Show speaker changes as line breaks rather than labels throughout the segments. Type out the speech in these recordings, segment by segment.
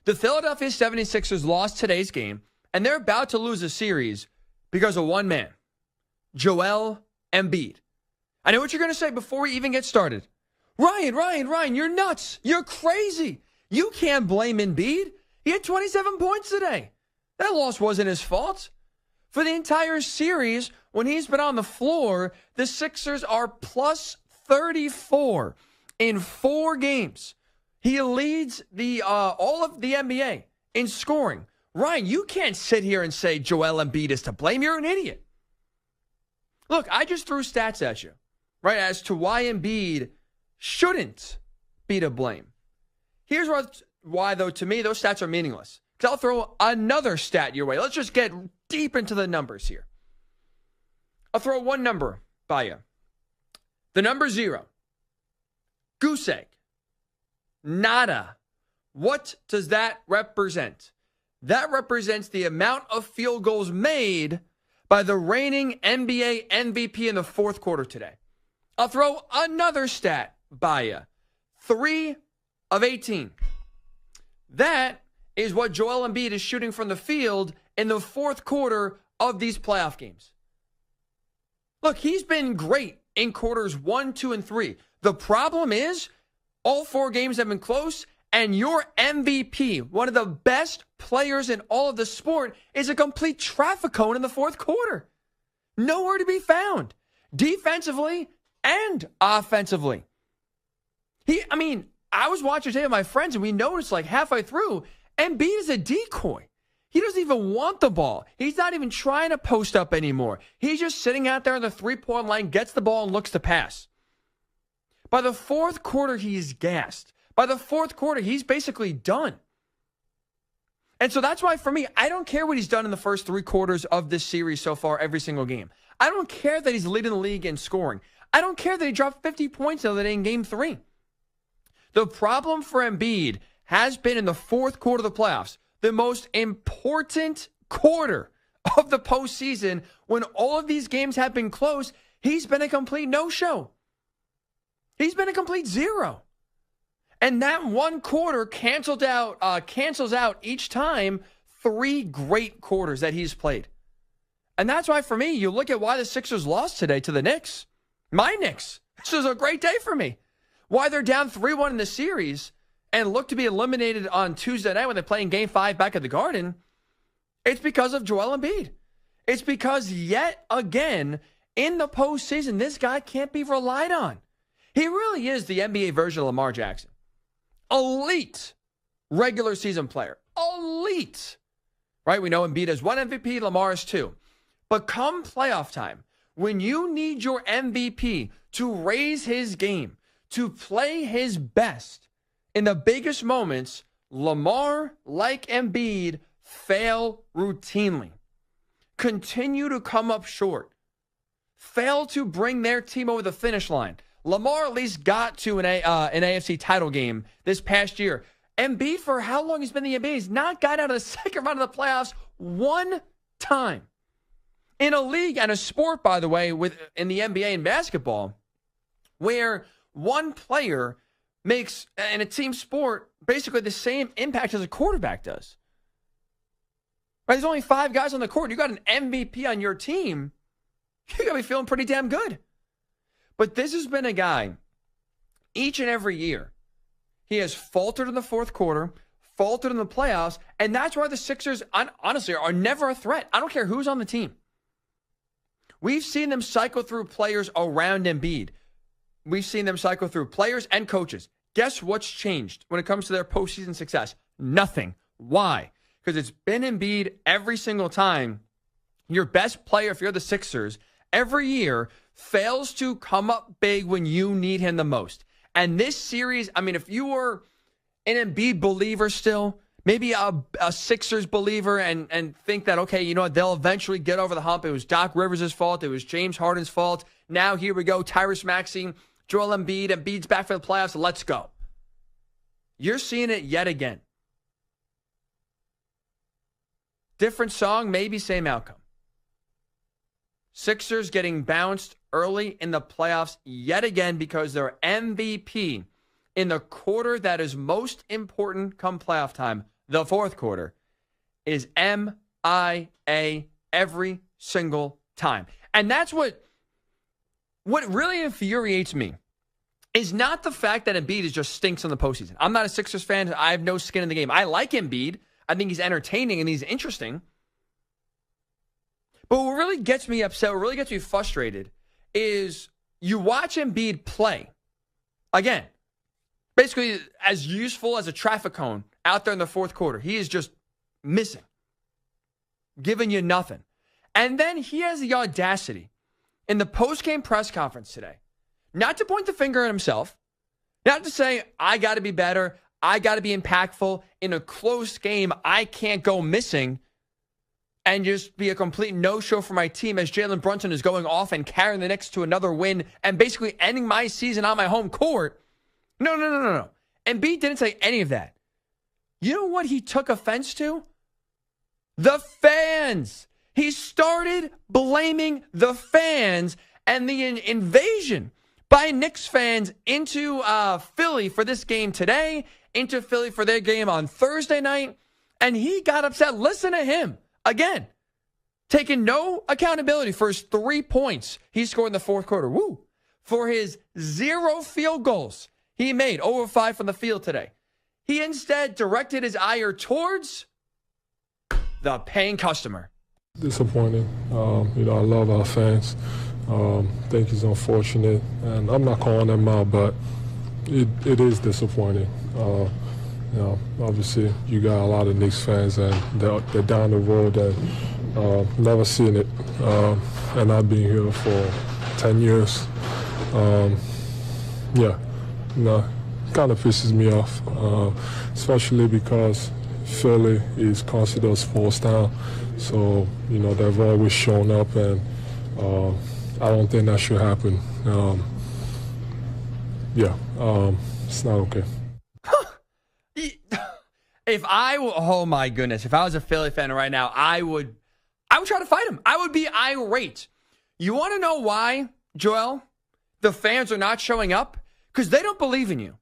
The Philadelphia 76ers lost today's game, and they're about to lose a series because of one man, Joel Embiid. I know what you're going to say before we even get started. Ryan, you're nuts. You're crazy. You can't blame Embiid. He had 27 points today. That loss wasn't his fault. For the entire series, when he's been on the floor, the Sixers are plus 34 in 4 games. He leads all of the NBA in scoring. Ryan, you can't sit here and say Joel Embiid is to blame. You're an idiot. Look, I just threw stats at you, right, as to why Embiid shouldn't be to blame. Here's why, though, to me, those stats are meaningless. Because I'll throw another stat your way. Let's just get deep into the numbers here. I'll throw one number by you. The number 0. Goose egg. Nada. What does that represent? That represents the amount of field goals made by the reigning NBA MVP in the fourth quarter today. I'll throw another stat by you. 3 of 18. That is what Joel Embiid is shooting from the field in the fourth quarter of these playoff games. Look, he's been great in quarters 1, 2, and 3. The problem is all 4 games have been close, and your MVP, one of the best players in all of the sport, is a complete traffic cone in the fourth quarter. Nowhere to be found, defensively and offensively. I was watching today with my friends, and we noticed like halfway through, Embiid is a decoy. He doesn't even want the ball. He's not even trying to post up anymore. He's just sitting out there on the three-point line, gets the ball, and looks to pass. By the fourth quarter, he's gassed. By the fourth quarter, he's basically done. And so that's why, for me, I don't care what he's done in the first 3 quarters of this series so far, every single game. I don't care that he's leading the league in scoring. I don't care that he dropped 50 points the other day in Game 3. The problem for Embiid has been in the fourth quarter of the playoffs, the most important quarter of the postseason, when all of these games have been close. He's been a complete no-show. He's been a complete zero. And that one quarter cancels out each time 3 great quarters that he's played. And that's why, for me, you look at why the Sixers lost today to the Knicks. My Knicks. This was a great day for me. Why they're down 3-1 in the series and look to be eliminated on Tuesday night when they play in Game 5 back at the Garden. It's because of Joel Embiid. It's because, yet again, in the postseason, this guy can't be relied on. He really is the NBA version of Lamar Jackson. Elite regular season player. Elite. Right? We know Embiid has 1 MVP, Lamar has 2. But come playoff time, when you need your MVP to raise his game, to play his best in the biggest moments, Lamar, like Embiid, fail routinely. Continue to come up short. Fail to bring their team over the finish line. Lamar at least got to an AFC title game this past year. Embiid, for how long he's been in the NBA, has not got out of the second round of the playoffs one time. In a league and a sport, by the way, in the NBA and basketball, where one player makes, in a team sport, basically the same impact as a quarterback does. Right? There's only 5 guys on the court. You got an MVP on your team. You got to be feeling pretty damn good. But this has been a guy, each and every year, he has faltered in the fourth quarter, faltered in the playoffs, and that's why the Sixers, honestly, are never a threat. I don't care who's on the team. We've seen them cycle through players around Embiid. We've seen them cycle through players and coaches. Guess what's changed when it comes to their postseason success? Nothing. Why? Because it's been Embiid every single time. Your best player, if you're the Sixers, every year fails to come up big when you need him the most. And this series, if you were an Embiid believer still, maybe a Sixers believer and think that, okay, you know what, they'll eventually get over the hump. It was Doc Rivers' fault. It was James Harden's fault. Now here we go, Tyrese Maxey, Joel Embiid. Embiid's back for the playoffs. Let's go. You're seeing it yet again. Different song, maybe same outcome. Sixers getting bounced early in the playoffs yet again because their MVP in the quarter that is most important come playoff time, the fourth quarter, is MIA every single time. And that's what really infuriates me is not the fact that Embiid just stinks in the postseason. I'm not a Sixers fan. I have no skin in the game. I like Embiid. I think he's entertaining and he's interesting. But what really gets me upset, what really gets me frustrated is you watch Embiid play. Again, basically as useful as a traffic cone out there in the fourth quarter. He is just missing, giving you nothing. And then he has the audacity in the post-game press conference today, not to point the finger at himself, not to say, I got to be better, I got to be impactful. In a close game, I can't go missing and just be a complete no-show for my team as Jalen Brunson is going off and carrying the Knicks to another win and basically ending my season on my home court. No. Embiid didn't say any of that. You know what he took offense to? The fans. He started blaming the fans and the invasion by Knicks fans into Philly for this game today, into Philly for their game on Thursday night, and he got upset. Listen to him. Again, taking no accountability for his 3 points he scored in the fourth quarter. Woo! For his 0 field goals he made, over 5 from the field today. He instead directed his ire towards the paying customer.
Disappointing. I love our fans. Think it's unfortunate, and I'm not calling them out, but it is disappointing. Obviously, you got a lot of Knicks fans, and they're down the road and never seen it. And I've been here for 10 years. Kind of pisses me off, especially because Philly is considered a sports town. So, they've always shown up, and I don't think that should happen. It's not okay.
Oh my goodness, if I was a Philly fan right now, I would try to fight him. I would be irate. You want to know why, Joel? The fans are not showing up? Because they don't believe in you.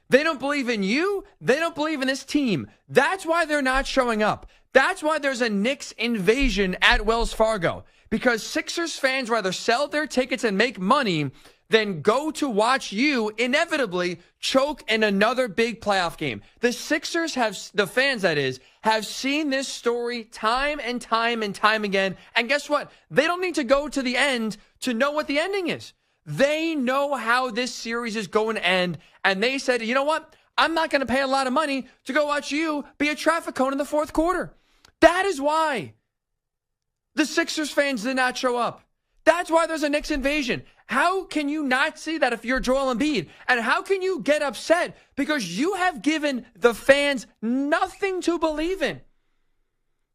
They don't believe in you. They don't believe in this team. That's why they're not showing up. That's why there's a Knicks invasion at Wells Fargo. Because Sixers fans rather sell their tickets and make money than go to watch you inevitably choke in another big playoff game. The Sixers the fans that is, have seen this story time and time and time again. And guess what? They don't need to go to the end to know what the ending is. They know how this series is going to end. And they said, you know what? I'm not going to pay a lot of money to go watch you be a traffic cone in the fourth quarter. That is why the Sixers fans did not show up. That's why there's a Knicks invasion. How can you not see that if you're Joel Embiid? And how can you get upset because you have given the fans nothing to believe in?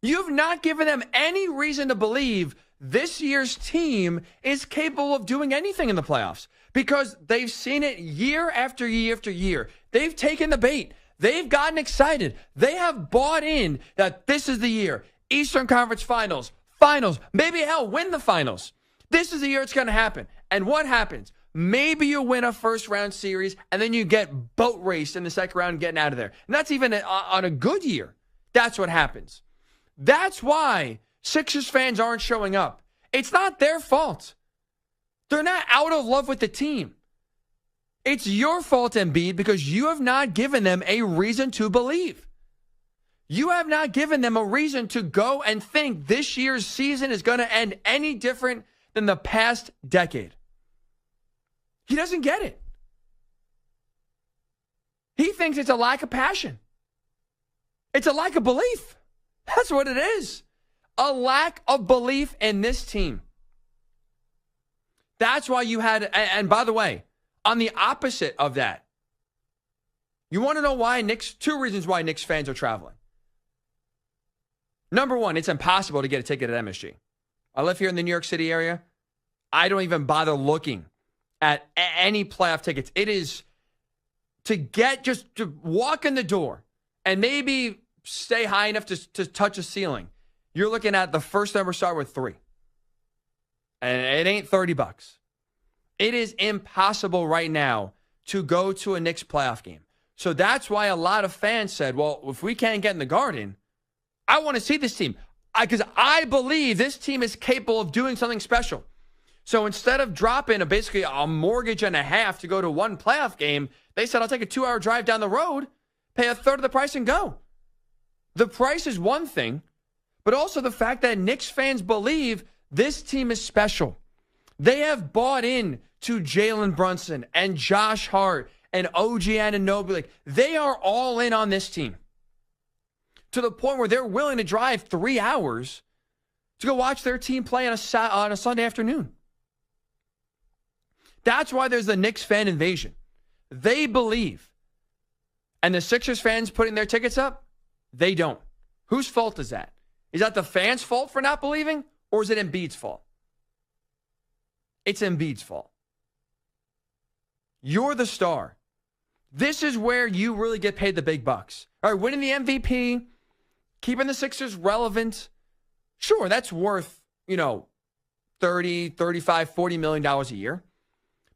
You've not given them any reason to believe this year's team is capable of doing anything in the playoffs because they've seen it year after year after year. They've taken the bait. They've gotten excited. They have bought in that this is the year. Eastern Conference Finals, maybe hell, win the finals. This is the year it's going to happen. And what happens? Maybe you win a first-round series, and then you get boat raced in the second round getting out of there. And that's even on a good year. That's what happens. That's why Sixers fans aren't showing up. It's not their fault. They're not out of love with the team. It's your fault, Embiid, because you have not given them a reason to believe. You have not given them a reason to go and think this year's season is going to end any different than the past decade. He doesn't get it. He thinks it's a lack of passion. It's a lack of belief. That's what it is. A lack of belief in this team. That's why you had, and by the way, on the opposite of that, you want to know why two reasons why Knicks fans are traveling. Number one, it's impossible to get a ticket at MSG. I live here in the New York City area. I don't even bother looking at any playoff tickets. It is just to walk in the door and maybe stay high enough to touch a ceiling. You're looking at the first number start with 3. And it ain't $30. It is impossible right now to go to a Knicks playoff game. So that's why a lot of fans said, well, if we can't get in the Garden, I want to see this team. Because I believe this team is capable of doing something special. So instead of dropping basically a mortgage and a half to go to one playoff game, they said, I'll take a 2-hour drive down the road, pay a third of the price and go. The price is one thing, but also the fact that Knicks fans believe this team is special. They have bought in to Jalen Brunson and Josh Hart and OG Anunoby. Like, they are all in on this team to the point where they're willing to drive 3 hours to go watch their team play on a Sunday afternoon. That's why there's the Knicks fan invasion. They believe. And the Sixers fans putting their tickets up, they don't. Whose fault is that? Is that the fans' fault for not believing? Or is it Embiid's fault? It's Embiid's fault. You're the star. This is where you really get paid the big bucks. All right, winning the MVP, keeping the Sixers relevant. Sure, that's worth, 30, 35, $40 million a year.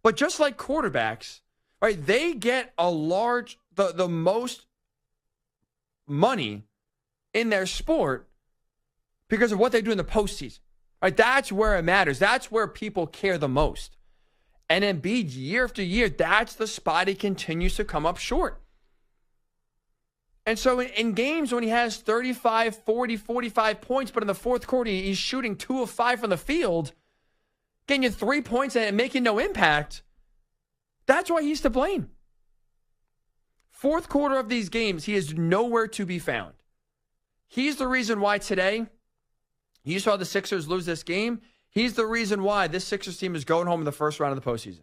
But just like quarterbacks, right, they get the most money in their sport because of what they do in the postseason. Right, that's where it matters. That's where people care the most. And Embiid, year after year, that's the spot he continues to come up short. And so in games when he has 35, 40, 45 points, but in the fourth quarter he's shooting 2 of 5 from the field, getting you 3 points and making no impact, that's why he's to blame. Fourth quarter of these games, he is nowhere to be found. He's the reason why today, you saw the Sixers lose this game. He's the reason why this Sixers team is going home in the first round of the postseason.